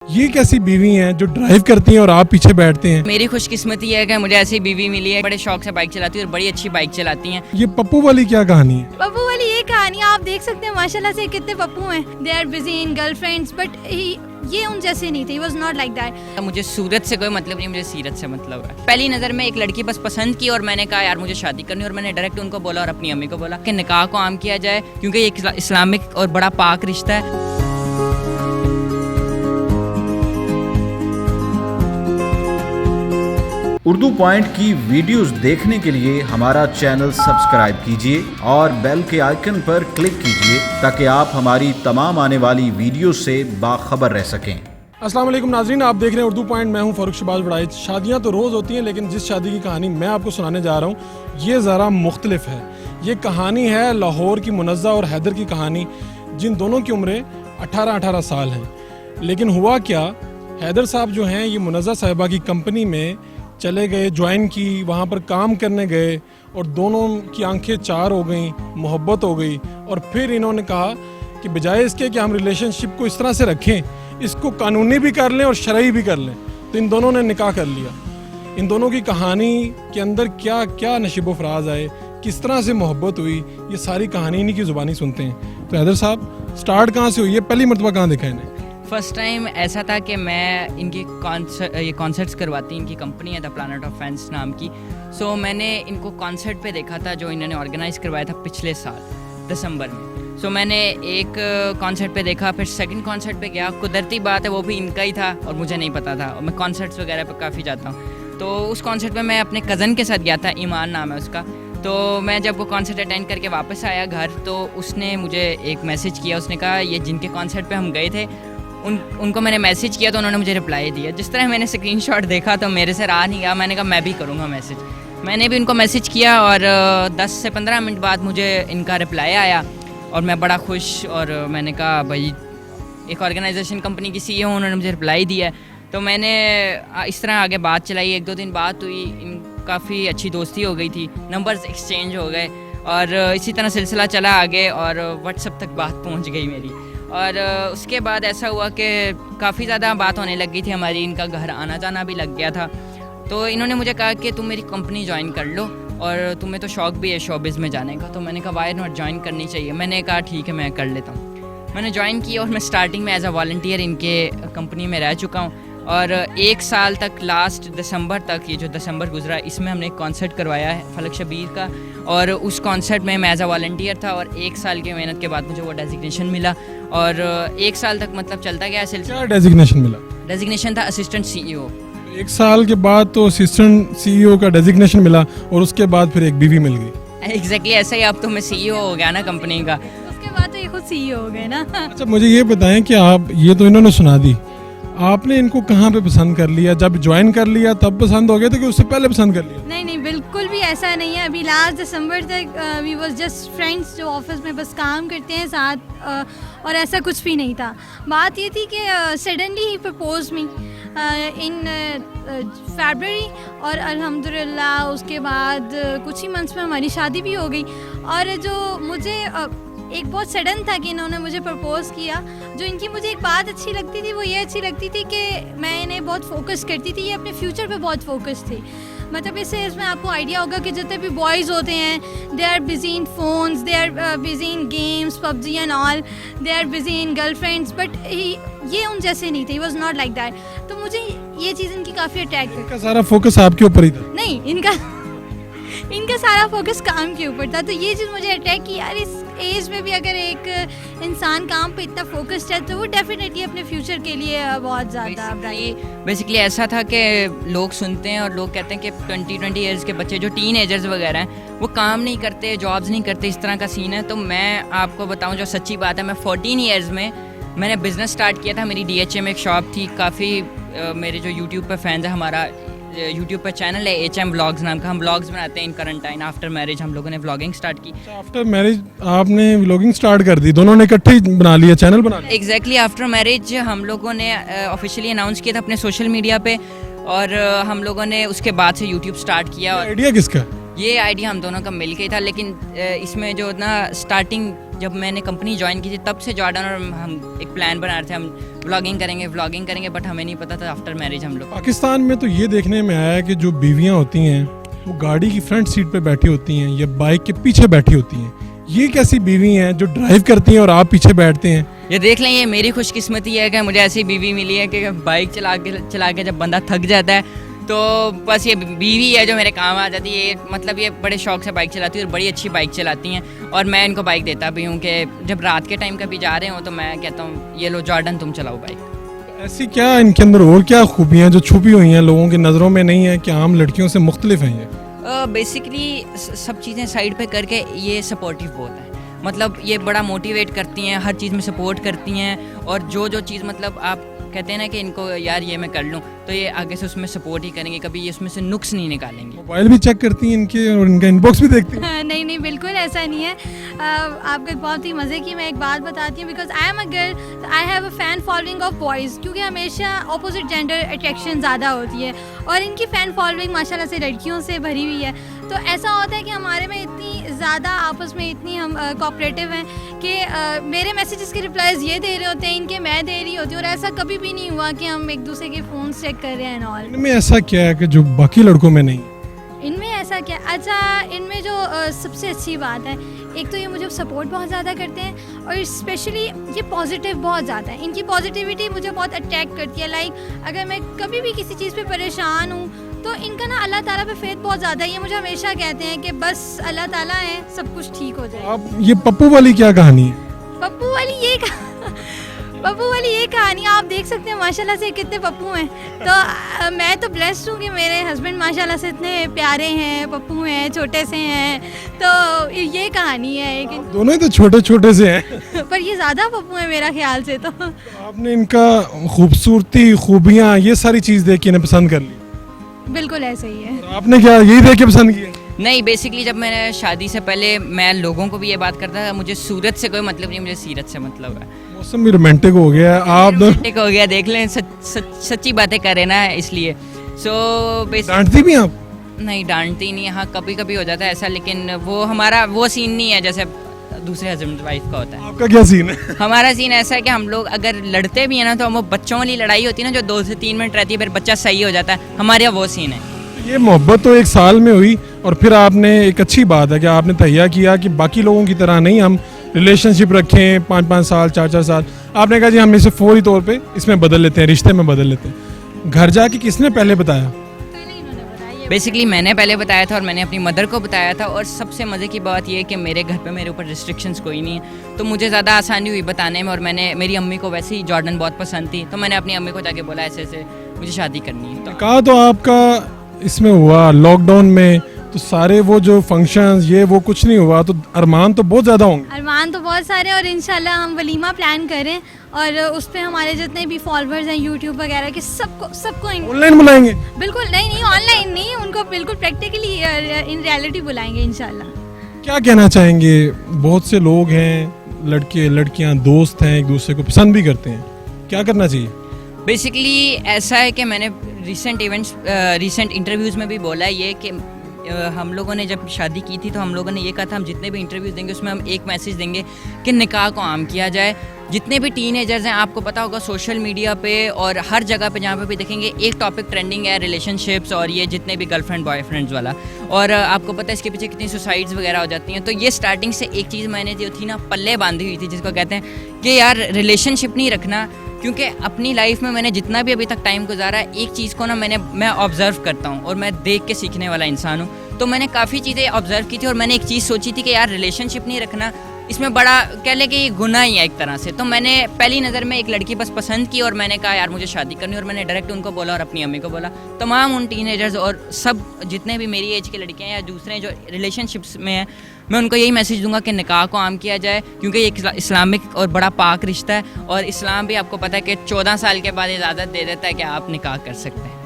ये कैसी बीवी हैं जो ड्राइव करती हैं और आप पीछे बैठते हैं? मेरी खुशकिस्मती है कि मुझे ऐसी बीवी मिली है, बड़े शौक से बाइक चलाती है और बड़ी अच्छी बाइक चलाती हैं। ये पप्पू वाली क्या कहानी है? पप्पू वाली ये कहानी आप देख सकते हैं, माशाल्लाह से कितने पप्पू हैं। They are busy in girlfriends, but ये उन जैसे नहीं थे। He was not like that. मुझे सूरत से कोई मतलब नहीं, मुझे सीरत से मतलब है। पहली नज़र में एक लड़की बस पसंद की और मैंने कहा यार मुझे शादी करनी, और मैंने डायरेक्ट उनको बोला और अपनी अम्मी को बोला कि निकाह को आम किया जाए, क्योंकि ये इस्लामिक और बड़ा पाक रिश्ता है। उर्दू पॉइंट की वीडियोस देखने के लिए हमारा चैनल सब्सक्राइब कीजिए और बेल के आइकन पर क्लिक कीजिए ताकि आप हमारी तमाम आने वाली वीडियो से बाखबर रह सकें। अस्सलाम वालेकुम नाज़रीन, आप देख रहे हैं उर्दू पॉइंट। मैं हूं फ़ारूक शहबाज वड़ाइच। शादियां तो रोज़ होती हैं, लेकिन जिस शादी की कहानी मैं आपको सुनाने जा रहा हूं ये ज़रा मुख्तलिफ है। ये कहानी है लाहौर की मुनज़्ज़ा और हैदर की कहानी, जिन दोनों की उम्रें 18-18 साल हैं। लेकिन हुआ क्या, हैदर साहब जो हैं ये मुनज़्ज़ा साहिबा की कंपनी में चले गए, ज्वाइन की, वहाँ पर काम करने गए और दोनों की आंखें चार हो गई, मोहब्बत हो गई। और फिर इन्होंने कहा कि बजाय इसके कि हम रिलेशनशिप को इस तरह से रखें, इसको कानूनी भी कर लें और शरई भी कर लें। तो इन दोनों ने निकाह कर लिया। इन दोनों की कहानी के अंदर क्या क्या नशीबो फराज आए, किस तरह से मोहब्बत हुई, ये सारी कहानी इन्हीं की ज़ुबानी सुनते हैं। तो हैदर साहब, स्टार्ट कहाँ से हुई है? पहली मरतबा कहाँ देखा इन्हें? फर्स्ट टाइम ऐसा था कि मैं इनकी ये कॉन्सर्ट्स करवाती, इनकी कंपनी है द प्लानट ऑफ फैंस नाम की। सो मैंने इनको कॉन्सर्ट पे देखा था जो इन्होंने ऑर्गेनाइज़ करवाया था पिछले साल दिसंबर में। सो मैंने एक कॉन्सर्ट पे देखा, फिर सेकंड कॉन्सर्ट पे गया। कुदरती बात है वो भी इनका ही था और मुझे नहीं पता था, और मैं कॉन्सर्ट्स वगैरह पे काफ़ी जाता हूँ। तो उस कॉन्सर्ट पे मैं अपने कज़न के साथ गया था, ईमान नाम है उसका। तो मैं जब वो कॉन्सर्ट अटेंड करके वापस आया घर, तो उसने मुझे एक मैसेज किया। उसने कहा ये जिनके कॉन्सर्ट पे हम गए थे उनको मैंने मैसेज किया, तो उन्होंने मुझे रिप्लाई दिया। जिस तरह मैंने स्क्रीनशॉट देखा तो मेरे से रहा नहीं गया, मैंने कहा मैं भी करूँगा मैसेज। मैंने भी उनको मैसेज किया और 10 से 15 मिनट बाद मुझे इनका रिप्लाई आया और मैं बड़ा खुश। और मैंने कहा भाई एक ऑर्गेनाइजेशन कंपनी की CEO उन्होंने मुझे रिप्लाई दिया। तो मैंने इस तरह आगे बात चलाई, 1-2 दिन बात हुई, काफ़ी अच्छी दोस्ती हो गई थी, नंबर्स एक्सचेंज हो गए और इसी तरह सिलसिला चला आगे और व्हाट्सएप तक बात पहुंच गई मेरी। और उसके बाद ऐसा हुआ कि काफ़ी ज़्यादा बात होने लग गई थी हमारी, इनका घर आना जाना भी लग गया था। तो इन्होंने मुझे कहा कि तुम मेरी कंपनी ज्वाइन कर लो और तुम्हें तो शौक़ भी है शोबिज़ में जाने का। तो मैंने कहा वाई नॉट, ज्वाइन करनी चाहिए। मैंने कहा ठीक है मैं कर लेता हूँ। मैंने ज्वाइन की और मैं स्टार्टिंग में एज अ वॉलंटियर इनके कंपनी में रह चुका हूँ। और 1 साल तक, लास्ट दिसंबर तक, ये जो दिसंबर गुजरा इसमें हमने एक कॉन्सर्ट करवाया है फलक शबीर का, और उस कॉन्सर्ट में मैं एज अ वॉलंटियर था। और 1 साल की मेहनत के बाद मुझे वो डेजिग्नेशन मिला और 1 साल तक मतलब चलता गया सिलसिला। क्या डेजिग्नेशन मिला? डेजिग्नेशन था असिस्टेंट CEO। 1 साल के बाद तो असिस्टेंट CEO का डेजिग्नेशन मिला और उसके बाद फिर एक बीवी मिल गई। एग्जैक्टली ऐसा ही, अब तो मैं CEO हो गया ना कंपनी का। उसके बाद तो ये खुद CEO हो गए ना। अच्छा, मुझे ये बताएं कि आप, ये तो इन्होंने सुना दी, आपने इनको कहाँ पे पसंद कर लिया? जब ज्वाइन कर लिया तब पसंद हो गया था कि उससे पहले पसंद कर लिया? नहीं, बिल्कुल भी ऐसा नहीं है। अभी लास्ट दिसंबर तक वी वाज जस्ट फ्रेंड्स, जो ऑफिस में बस काम करते हैं साथ, और ऐसा कुछ भी नहीं था। बात ये थी कि सडनली ही प्रपोज मी इन फरवरी, और अल्हम्दुलिल्लाह उसके बाद कुछ ही मंथ्स में हमारी शादी भी हो गई। और जो मुझे एक बहुत सडन था कि इन्होंने मुझे प्रपोज़ किया। जो इनकी मुझे एक बात अच्छी लगती थी वो ये अच्छी लगती थी कि मैं इन्हें बहुत फोकस करती थी, ये अपने फ्यूचर पे बहुत फोकस थी। मतलब इसमें आपको आइडिया होगा कि जितने भी बॉयज़ होते हैं, they are busy in phones, they are busy in games, PUBG and all, they are busy in girlfriends, but ये उन जैसे नहीं थे। He was not like that. तो मुझे ये चीज़ इनकी काफ़ी अट्रैक्ट इनका सारा फोकस आपके ऊपर ही था? नहीं, इनका सारा फोकस काम के ऊपर था। तो ये चीज़ मुझे अट्रैक्ट की, यार इस एज में भी अगर एक इंसान काम पे इतना फोकस्ड है तो वो डेफिनेटली अपने फ्यूचर के लिए बहुत ज़्यादा बेसिकली ऐसा था कि लोग सुनते हैं और लोग कहते हैं कि 20 ईयर्स के बच्चे जो टीनेजर्स वगैरह हैं वो काम नहीं करते, जॉब्स नहीं करते, इस तरह का सीन है। तो मैं आपको बताऊं जो सच्ची बात है, मैं 14 ईयर्स में मैंने बिज़नेस स्टार्ट किया था। मेरी DHA में एक शॉप थी। काफ़ी मेरे जो यूट्यूब पर फैंस है, हमारा यूट्यूब पर चैनल है HM व्लॉग्स नाम का, हम व्लॉग्स बनाते हैं इन करंट टाइम। आफ्टर मैरिज हम लोगों ने व्लॉगिंग स्टार्ट की। आफ्टर मैरिज आपने व्लॉगिंग स्टार्ट कर दी? दोनों ने इकट्ठे ही बना लिया, चैनल बना लिया? एग्जैक्टली, आफ्टर मैरिज हम लोगों ने ऑफिशियली अनाउंस किया था अपने सोशल मीडिया पे, और हम लोगों ने उसके बाद से यूट्यूब स्टार्ट किया। आइडिया किसका? ये आइडिया हम दोनों का मिल के ही था, लेकिन इसमें जो ना स्टार्टिंग जब मैंने कंपनी ज्वाइन की थी तब से जॉर्डन और हम एक प्लान बना रहे थे, हम व्लॉगिंग करेंगे, बट हमें नहीं पता था आफ्टर मैरिज हम लोग। पाकिस्तान में तो ये देखने में आया है कि जो बीवियां होती हैं वो गाड़ी की फ्रंट सीट पे बैठी होती हैं या बाइक के पीछे बैठी होती हैं। ये कैसी बीवी हैं जो ड्राइव करती हैं और आप पीछे बैठते हैं? ये देख लें, ये मेरी खुशकिस्मती है कि मुझे ऐसी बीवी मिली है कि बाइक चला के जब बंदा थक जाता है तो बस ये बीवी है जो मेरे काम आ जाती है। मतलब ये बड़े शौक से बाइक चलाती है और बड़ी अच्छी बाइक चलाती हैं, और मैं इनको बाइक देता भी हूँ कि जब रात के टाइम कभी जा रहे हो तो मैं कहता हूँ ये लो जॉर्डन तुम चलाओ बाइक। ऐसी क्या इनके अंदर और क्या खूबियाँ जो छुपी हुई हैं, लोगों की नज़रों में नहीं है, कि आम लड़कियों से मुख्तलिफ हैं ये? बेसिकली सब चीज़ें साइड पे करके ये सपोर्टिव बहुत है। मतलब ये बड़ा मोटिवेट करती हैं, हर चीज़ में सपोर्ट करती हैं, और जो चीज़ मतलब आप कहते हैं ना कि इनको यार ये मैं कर लूँ तो ये आगे से उसमें सपोर्ट ही करेंगे, कभी ये उसमें से नुक्स नहीं निकालेंगे। मोबाइल भी चेक करती हैं इनके और इनका इनबॉक्स भी देखती हैं? नहीं बिल्कुल ऐसा नहीं है। आपको बहुत ही मज़े की मैं एक बात बताती हूँ, because I am a girl, I have a fan following of boys, क्योंकि हमेशा अपोजिट जेंडर अट्रैक्शन ज़्यादा होती है और इनकी फ़ैन फॉलोइंग माशाल्लाह से लड़कियों से भरी हुई है। तो ऐसा होता है कि हमारे में इतनी ज़्यादा आपस में इतनी हम कोऑपरेटिव हैं कि मेरे मैसेजेस के रिप्लाईज ये दे रहे होते हैं, इनके मैं दे रही होती हूँ, और ऐसा कभी भी नहीं हुआ कि हम एक दूसरे के फ़ोन चेक कर रहे हैं और इनमें ऐसा क्या है कि जो बाकी लड़कों में नहीं? इनमें ऐसा क्या, अच्छा इनमें जो सबसे अच्छी बात है, एक तो ये मुझे सपोर्ट बहुत ज़्यादा करते हैं, और स्पेशली ये पॉजिटिव बहुत ज़्यादा है। इनकी पॉजिटिविटी मुझे बहुत अट्रैक्ट करती है। लाइक अगर मैं कभी भी किसी चीज़ पे परेशान हूँ तो इनका ना अल्लाह ताला पे फेथ बहुत ज़्यादा है। ये मुझे हमेशा कहते हैं कि बस अल्लाह ताला है, सब कुछ ठीक हो जाए। अब ये पप्पू वाली क्या कहानी है? पप्पू वाली ये कहानी आप देख सकते हैं, माशाल्लाह से कितने पप्पू हैं। तो मैं तो ब्लेस्ड हूँ कि मेरे हस्बैंड माशाल्लाह से इतने प्यारे हैं, पप्पू हैं, छोटे से हैं। तो ये कहानी है एक। दोनों ही तो छोटे छोटे से हैं पर ये ज़्यादा पप्पू है मेरा ख्याल से। तो आपने इनका खूबसूरती, खूबियाँ, ये सारी चीज़ देख के इन्हें पसंद कर ली? बिल्कुल ऐसे ही है। और आपने क्या यही देख के पसंद किया? नहीं, बेसिकली जब मैंने शादी से पहले मैं लोगों को भी ये बात करता था, मुझे सूरत से कोई मतलब नहीं, मुझे सीरत से मतलब है। मौसम भी रोमांटिक हो गया है, आप रोमांटिक हो गया, देख लें, सच्ची बातें करें ना, इसलिए डांटती भी आप? नहीं, डांटती नहीं, हाँ कभी कभी हो जाता है ऐसा, लेकिन वो हमारा वो सीन नहीं है जैसे दूसरे हस्बैंड वाइफ का होता है। आपका क्या सीन है? हमारा सीन ऐसा है कि हम लोग अगर लड़ते भी हैं ना तो हम वो बच्चों वाली लड़ाई होती है ना, जो 2 से 3 मिनट रहती है, फिर बच्चा सही हो जाता है, हमारे यहाँ वो सीन है। ये मोहब्बत तो 1 साल में हुई, और फिर आपने एक अच्छी बात है कि आपने तैयार किया कि बाकी लोगों की तरह नहीं हम रिलेशनशिप रखें 5-5 साल, 4-4 साल। आपने कहा जी हम इसे फौरी तौर पे इसमें बदल लेते हैं, रिश्ते में बदल लेते हैं। घर जाके किसने पहले बताया? बेसिकली मैंने पहले बताया था और मैंने अपनी मदर को बताया था, और सबसे मज़े की बात यह है कि मेरे घर पे मेरे ऊपर रिस्ट्रिक्शंस कोई नहीं है, तो मुझे ज़्यादा आसानी हुई बताने में। और मैंने, मेरी अम्मी को वैसे ही जॉर्डन बहुत पसंद थी, तो मैंने अपनी अम्मी को जाके बोला ऐसे ऐसे मुझे शादी करनी है। कहा तो आपका इसमें हुआ लॉकडाउन में, तो सारे वो जो फंक्शंस ये वो कुछ नहीं हुआ, तो अरमान तो बहुत ज़्यादा होंगे? अरमान तो बहुत सारे, और इंशाल्लाह हम वलीमा प्लान करें और उस पर हमारे जितने भी फॉलोअर्स हैं यूट्यूब वगैरह के सबको ऑनलाइन बुलाएंगे? बिल्कुल नहीं ऑनलाइन नहीं, उनको बिल्कुल प्रैक्टिकली इन रियलिटी बुलाएंगे इंशाल्लाह। क्या कहना चाहेंगे? बहुत से लोग हैं, लड़के लड़कियां दोस्त हैं, एक दूसरे को पसंद भी करते हैं, क्या करना चाहिए? बेसिकली ऐसा है कि मैंने रिसेंट इंटरव्यूज़ में भी बोला है ये कि हम लोगों ने जब शादी की थी तो हम लोगों ने ये कहा था हम जितने भी इंटरव्यूज़ देंगे उसमें हम एक मैसेज देंगे कि निकाह को आम किया जाए। जितने भी टीनेजर्स हैं, आपको पता होगा सोशल मीडिया पे और हर जगह पे जहाँ पे भी देखेंगे एक टॉपिक ट्रेंडिंग है, रिलेशनशिप्स और ये जितने भी गर्लफ्रेंड बॉयफ्रेंड्स वाला। और आपको पता है इसके पीछे कितनी सुसाइड्स वगैरह हो जाती हैं। तो ये स्टार्टिंग से एक चीज़ मैंने जो थी ना पल्ले बांधी हुई थी, जिसको कहते हैं कि यार रिलेशनशिप नहीं रखना, क्योंकि अपनी लाइफ में मैंने जितना भी अभी तक टाइम गुजारा है, एक चीज़ को ना मैं ऑब्ज़र्व करता हूँ और मैं देख के सीखने वाला इंसान हूँ। तो मैंने काफ़ी चीज़ें ऑब्ज़र्व की थी और मैंने एक चीज़ सोची थी कि यार रिलेशनशिप नहीं रखना, इसमें बड़ा कह ले कि ये गुनाह ही है एक तरह से। तो मैंने पहली नज़र में एक लड़की बस पसंद की और मैंने कहा यार मुझे शादी करनी, और मैंने डायरेक्ट उनको बोला और अपनी अम्मी को बोला। तमाम उन टीनेजर्स और सब जितने भी मेरी एज के लड़कियाँ या दूसरे जो रिलेशनशिप्स में हैं, मैं उनको यही मैसेज दूंगा कि निकाह को आम किया जाए, क्योंकि ये इस्लामिक और बड़ा पाक रिश्ता है। और इस्लाम भी आपको पता है कि 14 साल के बाद इजाज़त दे देता है कि आप निकाह कर सकते हैं।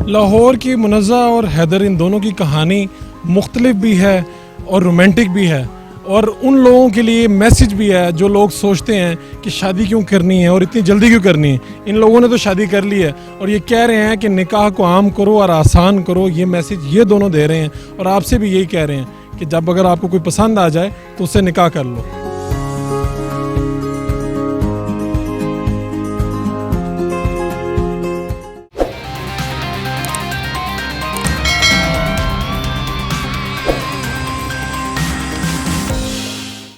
लाहौर की मुनज़्ज़ा और हैदर, इन दोनों की कहानी मुख्तलिफ भी है और रोमांटिक भी है, और उन लोगों के लिए मैसेज भी है जो लोग सोचते हैं कि शादी क्यों करनी है और इतनी जल्दी क्यों करनी है। इन लोगों ने तो शादी कर ली है और ये कह रहे हैं कि निकाह को आम करो और आसान करो। ये मैसेज ये दोनों दे रहे हैं और आपसे भी यही कह रहे हैं कि जब अगर आपको कोई पसंद आ जाए तो उससे निकाह कर लो।